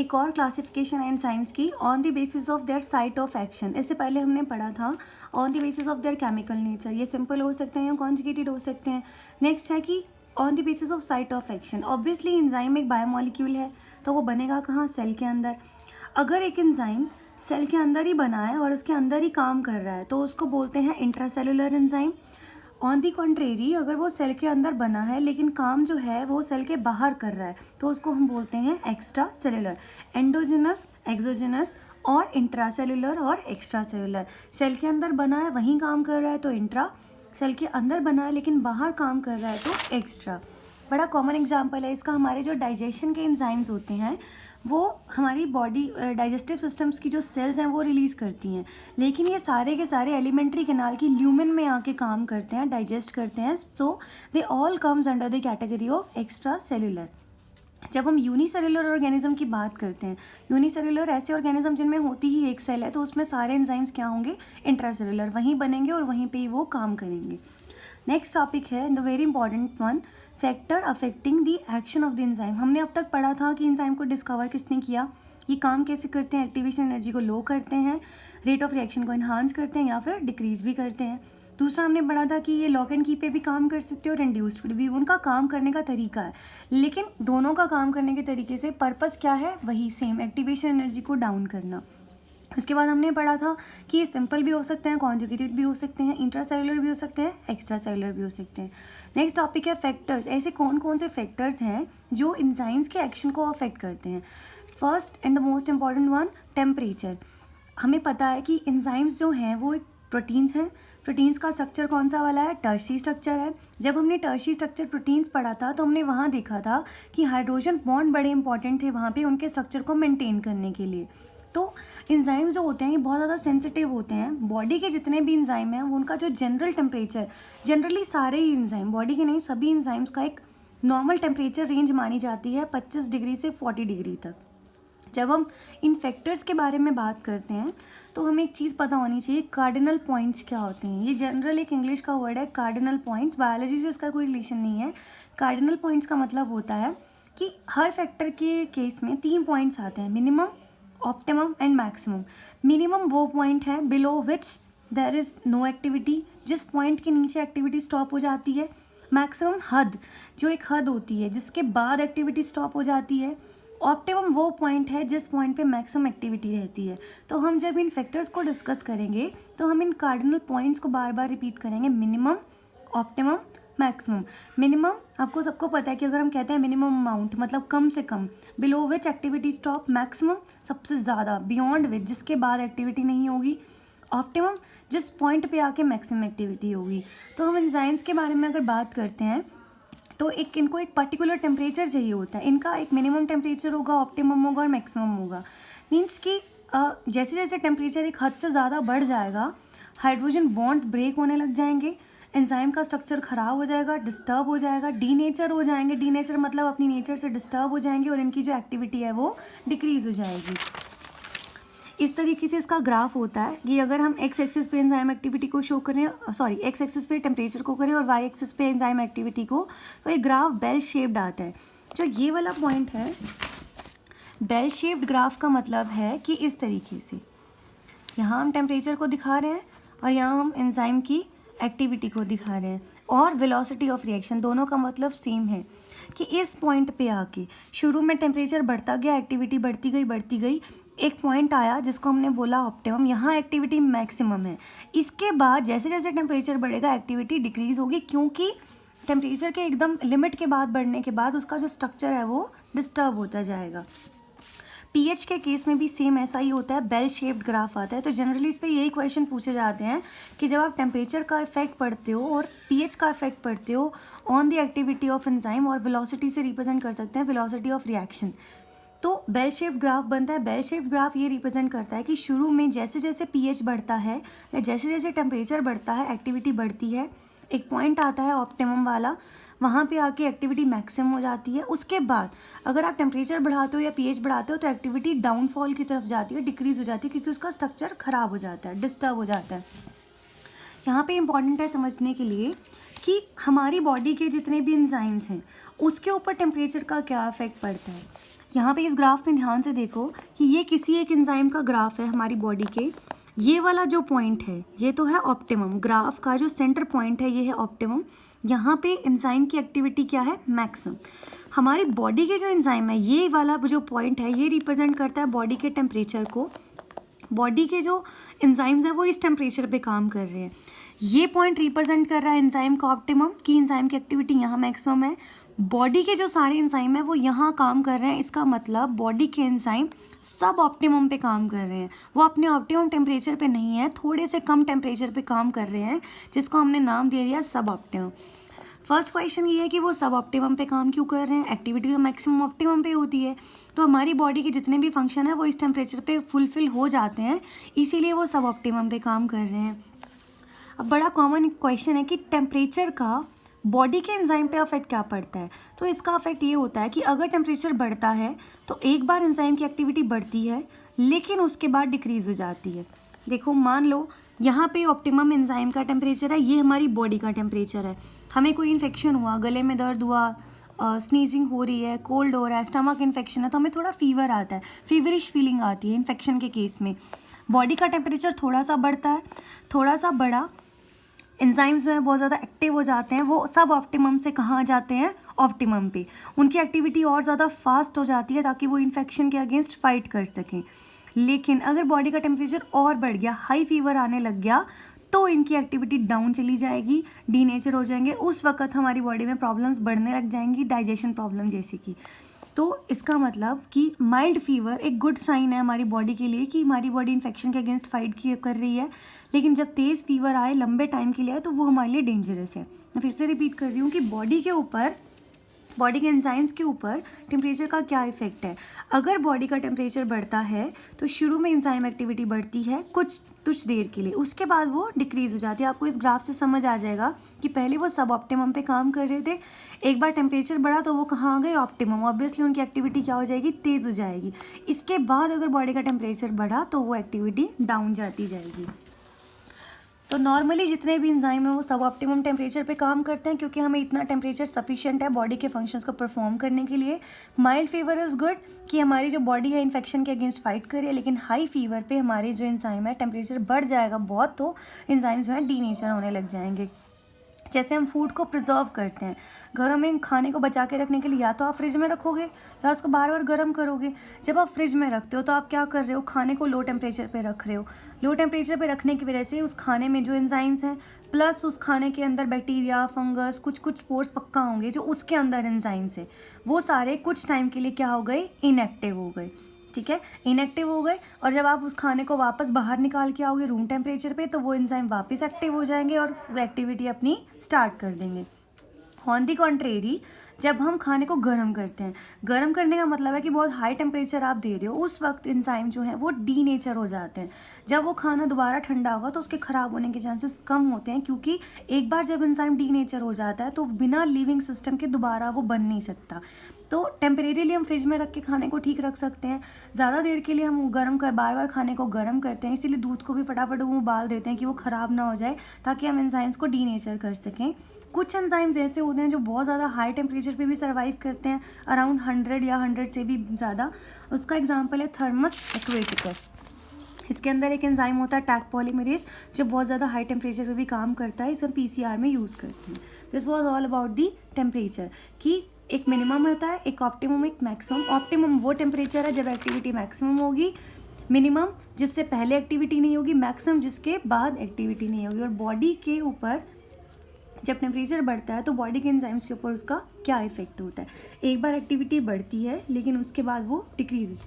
एक और क्लासिफिकेशन है एंजाइम्स की, on the basis of their site of action. इससे पहले हमने पढ़ा था on the basis of their chemical nature, ये सिंपल हो सकते हैं या कॉन्जुगेटेड हो सकते हैं। नेक्स्ट है कि on the basis of site of action. Obviously enzyme एक बायोमोलिक्यूल है, तो वो बनेगा कहाँ? सेल के अंदर। अगर एक एंजाइम सेल के अंदर ही बना है और उसके अंदर ही काम कर रहा है तो उसको बोलते हैं intracellular enzyme. On the contrary, अगर वो सेल के अंदर बना है लेकिन काम जो है वो सेल के बाहर कर रहा है तो उसको हम बोलते हैं एक्स्ट्रा सेलुलर। एंडोजिनस, एक्सोजिनस और इंट्रासेलुलर और एक्स्ट्रा सेलुलर। सेल के अंदर बना है वहीं काम कर रहा है तो इंट्रा, सेल के अंदर बना है लेकिन बाहर काम कर रहा है तो एक्स्ट्रा। बड़ा कॉमन एग्जाम्पल है इसका, हमारे जो डाइजेशन के एंजाइम्स होते हैं वो हमारी बॉडी डाइजेस्टिव सिस्टम्स की जो सेल्स हैं वो रिलीज़ करती हैं, लेकिन ये सारे के सारे एलिमेंट्री कैनाल की ल्यूमेन में आके काम करते हैं, डाइजेस्ट करते हैं। So they all comes under the category of extra cellular. जब हम यूनिसेलुलर ऑर्गेनिज्म की बात करते हैं, यूनिसेलुलर ऐसे ऑर्गेनिज्म जिनमें होती ही एक सेल है, तो उसमें सारे एंजाइम्स क्या होंगे? इंट्रासेलुलर, वहीं बनेंगे और वहीं पे ही वो काम करेंगे। नेक्स्ट टॉपिक है the very important one, factor affecting the action of the enzyme. हमने अब तक पढ़ा था कि एंजाइम को डिस्कवर किसने किया, ये काम कैसे करते हैं, एक्टिवेशन एनर्जी को लो करते हैं, रेट ऑफ रिएक्शन को इन्हांस करते हैं या फिर डिक्रीज भी करते हैं। दूसरा हमने पढ़ा था कि ये लॉक एंड की पे भी काम कर सकते हैं और इंड्यूस्ड भी, उनका काम करने का तरीका है, लेकिन दोनों का काम करने के तरीके से पर्पस क्या है? वही सेम, एक्टिवेशन एनर्जी को डाउन करना। उसके बाद हमने पढ़ा था कि ये सिंपल भी हो सकते हैं, कॉन्जुगेटेड भी हो सकते हैं, इंट्रासेलुलर भी हो सकते हैं, एक्स्ट्रा सेलुलर भी हो सकते हैं। नेक्स्ट टॉपिक है फैक्टर्स। ऐसे कौन कौन से फैक्टर्स हैं जो एंजाइम्स के एक्शन को अफेक्ट करते हैं? First and the most important one, temperature. हमें पता है कि एंजाइम्स जो हैं वो एक प्रोटीन्स हैं। प्रोटीन्स का स्ट्रक्चर कौन सा वाला है? टर्शियरी स्ट्रक्चर है। जब हमने टर्शियरी स्ट्रक्चर प्रोटीन्स पढ़ा था तो हमने वहाँ देखा था कि हाइड्रोजन बॉन्ड बड़े इंपॉर्टेंट थे वहाँ पे उनके स्ट्रक्चर को मेंटेन करने के लिए। तो एंजाइम्स जो होते हैं ये बहुत ज़्यादा सेंसिटिव होते हैं। बॉडी के जितने भी एंजाइम हैं वो उनका जो जनरल टेम्परेचर, जनरली सारे ही एंजाइम, बॉडी के नहीं सभी एंजाइम्स का एक नॉर्मल टेम्परेचर रेंज मानी जाती है 25 डिग्री से 40 डिग्री तक। जब हम इन फैक्टर्स के बारे में बात करते हैं तो हमें एक चीज़ पता होनी चाहिए, कार्डिनल पॉइंट्स क्या होते हैं। ये जनरल एक इंग्लिश का वर्ड है कार्डिनल पॉइंट्स, बायोलॉजी से इसका कोई रिलेशन नहीं है। कार्डिनल पॉइंट्स का मतलब होता है कि हर फैक्टर के केस में 3 पॉइंट्स आते हैं, minimum, optimum and maximum. Minimum वो पॉइंट है below which there is no activity, जिस पॉइंट के नीचे एक्टिविटी स्टॉप हो जाती है। मैक्सिमम हद, जो एक हद होती है जिसके बाद एक्टिविटी स्टॉप हो जाती है। ऑप्टिमम वो पॉइंट है जिस पॉइंट पे मैक्सिमम एक्टिविटी रहती है। तो हम जब इन फैक्टर्स को डिस्कस करेंगे तो हम इन कार्डिनल पॉइंट्स को बार बार रिपीट करेंगे, मिनिमम, ऑप्टिमम, मैक्सिमम। मिनिमम आपको सबको पता है कि अगर हम कहते हैं मिनिमम अमाउंट मतलब कम से कम, below which activity stop, maximum सबसे ज़्यादा, बियॉन्ड विच जिसके बाद एक्टिविटी नहीं होगी, ऑप्टिमम जिस पॉइंट पे आके मैक्सिमम एक्टिविटी होगी। तो हम एंजाइम्स के बारे में अगर बात करते हैं तो इनको एक पर्टिकुलर टेम्परेचर चाहिए होता है। इनका एक मिनिमम टेम्परेचर होगा, ऑप्टिमम होगा और मैक्सिमम होगा। मीन्स कि जैसे जैसे टेम्परेचर एक हद से ज़्यादा बढ़ जाएगा, हाइड्रोजन बॉन्ड्स ब्रेक होने लग जाएंगे, एंजाइम का स्ट्रक्चर ख़राब हो जाएगा, डिस्टर्ब हो जाएगा, डीनेचर हो जाएंगे। डीनेचर मतलब अपनी नेचर से डिस्टर्ब हो जाएंगे और इनकी जो एक्टिविटी है वो डिक्रीज़ हो जाएगी। इस तरीके से इसका ग्राफ होता है कि अगर हम एक्स एक्सिस पे एंजाइम एक्टिविटी को शो करें, एक्स एक्सिस पे टेम्परेचर को करें और वाई एक्सिस पे एंजाइम एक्टिविटी को, तो एक ग्राफ बेल शेप्ड आता है। जो ये वाला पॉइंट है, बेल शेप्ड ग्राफ का मतलब है कि इस तरीके से यहाँ हम टेम्परेचर को दिखा रहे हैं और यहाँ हम एंजाइम की एक्टिविटी को दिखा रहे हैं, और वेलोसिटी ऑफ रिएक्शन दोनों का मतलब सेम है कि इस पॉइंट पे आके शुरू में टेम्परेचर बढ़ता गया, एक्टिविटी बढ़ती गई, एक पॉइंट आया जिसको हमने बोला ऑप्टिमम, यहाँ एक्टिविटी मैक्सिमम है। इसके बाद जैसे जैसे टेम्परेचर बढ़ेगा एक्टिविटी डिक्रीज होगी, क्योंकि टेम्परेचर के एकदम लिमिट के बाद बढ़ने के बाद उसका जो स्ट्रक्चर है वो डिस्टर्ब होता जाएगा। पीएच के केस में भी सेम ऐसा ही होता है, बेल शेप्ड ग्राफ आता है। तो जनरली इस पे यही क्वेश्चन पूछे जाते हैं कि जब आप टेम्परेचर का इफेक्ट पढ़ते हो और पीएच का इफेक्ट पढ़ते हो on the activity of enzyme, और वेलोसिटी से रिप्रेजेंट कर सकते हैं वेलोसिटी ऑफ रिएक्शन, तो बेल शेप्ड ग्राफ बनता है। बेल शेप्ड ग्राफ ये रिप्रेजेंट करता है कि शुरू में जैसे जैसे पीएच बढ़ता है या जैसे जैसे टेम्परेचर बढ़ता है एक्टिविटी बढ़ती है, एक पॉइंट आता है ऑप्टिमम वाला, वहाँ पे आके एक्टिविटी मैक्सिमम हो जाती है। उसके बाद अगर आप टेम्परेचर बढ़ाते हो या पीएच बढ़ाते हो तो एक्टिविटी डाउनफॉल की तरफ जाती है, डिक्रीज हो जाती है, क्योंकि उसका स्ट्रक्चर ख़राब हो जाता है, डिस्टर्ब हो जाता है। यहाँ पे इम्पॉर्टेंट है समझने के लिए कि हमारी बॉडी के जितने भी एंजाइम्स हैं उसके ऊपर टेम्परेचर का क्या इफेक्ट पड़ता है। यहाँ पे इस ग्राफ में ध्यान से देखो कि ये किसी एक एंजाइम का ग्राफ है हमारी बॉडी के। ये वाला जो पॉइंट है ये तो है ऑप्टिमम, ग्राफ का जो सेंटर पॉइंट है ये है ऑप्टिमम। यहाँ पे एंजाइम की एक्टिविटी क्या है, मैक्सिमम। हमारी बॉडी के जो एंजाइम है ये वाला जो पॉइंट है ये रिप्रेजेंट करता है बॉडी के टेम्परेचर को। बॉडी के जो एंजाइम्स हैं वो इस टेम्परेचर पे काम कर रहे हैं। ये पॉइंट रिप्रेजेंट कर रहा है एंजाइम का ऑप्टिमम, कि एंजाइम की एक्टिविटी यहाँ मैक्सिमम है। बॉडी के जो सारे एंजाइम है वो यहाँ काम कर रहे हैं, इसका मतलब बॉडी के एंजाइम सब ऑप्टिमम पे काम कर रहे हैं। वो अपने ऑप्टिमम टेम्परेचर पे नहीं है, थोड़े से कम टेम्परेचर पे काम कर रहे हैं, जिसको हमने नाम दे दिया सब ऑप्टिमम। फर्स्ट क्वेश्चन ये है कि वो सब ऑप्टिमम पे काम क्यों कर रहे हैं, एक्टिविटी तो मैक्सिमम ऑप्टिमम पे होती है। तो हमारी बॉडी के जितने भी फंक्शन है वो इस टेम्परेचर पे फुलफिल हो जाते हैं, इसीलिए वो सब ऑप्टिमम पे काम कर रहे हैं। अब बड़ा कॉमन क्वेश्चन है कि टेम्परेचर का बॉडी के एंजाइम पे अफेक्ट क्या पड़ता है। तो इसका अफेक्ट ये होता है कि अगर टेम्परेचर बढ़ता है तो एक बार एंजाइम की एक्टिविटी बढ़ती है लेकिन उसके बाद डिक्रीज हो जाती है। देखो मान लो यहाँ पे ऑप्टिमम एंजाइम का टेम्परेचर है, ये हमारी बॉडी का टेम्परेचर है। हमें कोई इन्फेक्शन हुआ, गले में दर्द हुआ, स्नीजिंग हो रही है, कोल्ड हो रहा है, स्टमक इन्फेक्शन है, तो हमें थोड़ा फीवर आता है, फीवरिश फीलिंग आती है इन्फेक्शन के केस में। बॉडी का टेम्परेचर थोड़ा सा बढ़ता है, थोड़ा सा बढ़ा, एंजाइम्स जो है बहुत ज़्यादा एक्टिव हो जाते हैं, वो सब ऑप्टिमम से कहाँ आ जाते हैं, ऑप्टिमम पे। उनकी एक्टिविटी और ज़्यादा फास्ट हो जाती है ताकि वो इन्फेक्शन के अगेंस्ट फाइट कर सकें। लेकिन अगर बॉडी का टेम्परेचर और बढ़ गया, हाई फीवर आने लग गया, तो इनकी एक्टिविटी डाउन चली जाएगी, डीनेचर हो जाएंगे। उस वक्त हमारी बॉडी में प्रॉब्लम्स बढ़ने लग जाएंगी, डाइजेशन प्रॉब्लम जैसे कि। तो इसका मतलब कि माइल्ड फीवर एक गुड साइन है हमारी बॉडी के लिए कि हमारी बॉडी इन्फेक्शन के अगेंस्ट फाइट कर रही है। लेकिन जब तेज़ फीवर आए, लंबे टाइम के लिए आए, तो वो हमारे लिए डेंजरस है। मैं फिर से रिपीट कर रही हूँ कि बॉडी के ऊपर, बॉडी के एंजाइम्स के ऊपर टेम्परेचर का क्या इफेक्ट है। अगर बॉडी का टेम्परेचर बढ़ता है तो शुरू में एंजाइम एक्टिविटी बढ़ती है कुछ देर के लिए, उसके बाद वो डिक्रीज हो जाती है। आपको इस ग्राफ से समझ आ जाएगा कि पहले वो सब ऑप्टिमम पे काम कर रहे थे, एक बार टेम्परेचर बढ़ा तो वो कहाँ आ गए, ऑप्टिमम। ऑब्वियसली उनकी एक्टिविटी क्या हो जाएगी, तेज़ हो जाएगी। इसके बाद अगर बॉडी का टेम्परेचर बढ़ा तो वो एक्टिविटी डाउन जाती जाएगी। तो नॉर्मली जितने भी एंजाइम हैं वो सब ऑप्टिमम टेम्परेचर पे काम करते हैं, क्योंकि हमें इतना टेम्परेचर सफिशिएंट है बॉडी के फंक्शंस को परफॉर्म करने के लिए। माइल्ड फीवर इज़ गुड कि हमारी जो बॉडी है इन्फेक्शन के अगेंस्ट फाइट करे, लेकिन हाई फीवर पे हमारे जो एंजाइम है टेम्परेचर बढ़ जाएगा बहुत, तो एंजाइम जो है डीनेचर होने लग जाएंगे। जैसे हम फूड को प्रिजर्व करते हैं, घरों में खाने को बचा के रखने के लिए या तो आप फ्रिज में रखोगे या उसको बार बार गर्म करोगे। जब आप फ्रिज में रखते हो तो आप क्या कर रहे हो, खाने को लो टेम्परेचर पे रख रहे हो। लो टेम्परेचर पे रखने की वजह से उस खाने में जो एंजाइम्स हैं प्लस उस खाने के अंदर बैक्टीरिया, फंगस, कुछ स्पोर्स पक्का होंगे जो उसके अंदर एंजाइम्स है, वो सारे कुछ टाइम के लिए क्या हो गए, इनएक्टिव हो गए। ठीक है, इनएक्टिव हो गए। और जब आप उस खाने को वापस बाहर निकाल के आओगे रूम टेम्परेचर पे, तो वो एंजाइम वापस एक्टिव हो जाएंगे और वो एक्टिविटी अपनी स्टार्ट कर देंगे। ऑन दी कॉन्ट्रेरी, जब हम खाने को गर्म करते हैं, गर्म करने का मतलब है कि बहुत हाई टेम्परेचर आप दे रहे हो, उस वक्त एंजाइम जो है वो डीनेचर हो जाते हैं। जब वो खाना दोबारा ठंडा होगा तो उसके ख़राब होने के चांसेस कम होते हैं, क्योंकि एक बार जब एंजाइम डीनेचर हो जाता है तो बिना लिविंग सिस्टम के दोबारा वो बन नहीं सकता। तो टेम्परेरीली हम फ्रिज में रख के खाने को ठीक रख सकते हैं। ज़्यादा देर के लिए हम बार बार खाने को गर्म करते हैं, इसीलिए दूध को भी फटाफट वो उबाल देते हैं कि वो ख़राब ना हो जाए, ताकि हम एंजाइम्स को डीनेचर कर सकें। कुछ एंजाइम्स ऐसे होते हैं जो बहुत ज़्यादा हाई टेम्परेचर पे भी सर्वाइव करते हैं, अराउंड 100 या 100 से भी ज़्यादा। उसका एग्जांपल है थर्मस एक्वेटिकस। इसके अंदर एक एंजाइम होता है टैक पॉलीमरेज, जो बहुत ज़्यादा हाई टेम्परेचर पे भी काम करता है। इसे हम PCR में यूज़ करते हैं। This was all about the temperature, कि एक मिनिमम होता है, एक ऑप्टिमम, एक मैक्सिमम। ऑप्टिमम वो टेम्परेचर है जब एक्टिविटी मैक्सिमम होगी, मिनिमम जिससे पहले एक्टिविटी नहीं होगी, मैक्सिमम जिसके बाद एक्टिविटी नहीं होगी। और बॉडी के ऊपर जब टेम्परेचर बढ़ता है तो बॉडी के एंजाइम्स के ऊपर उसका क्या इफेक्ट होता है। एक बार एक्टिविटी बढ़ती है लेकिन उसके बाद वो डिक्रीज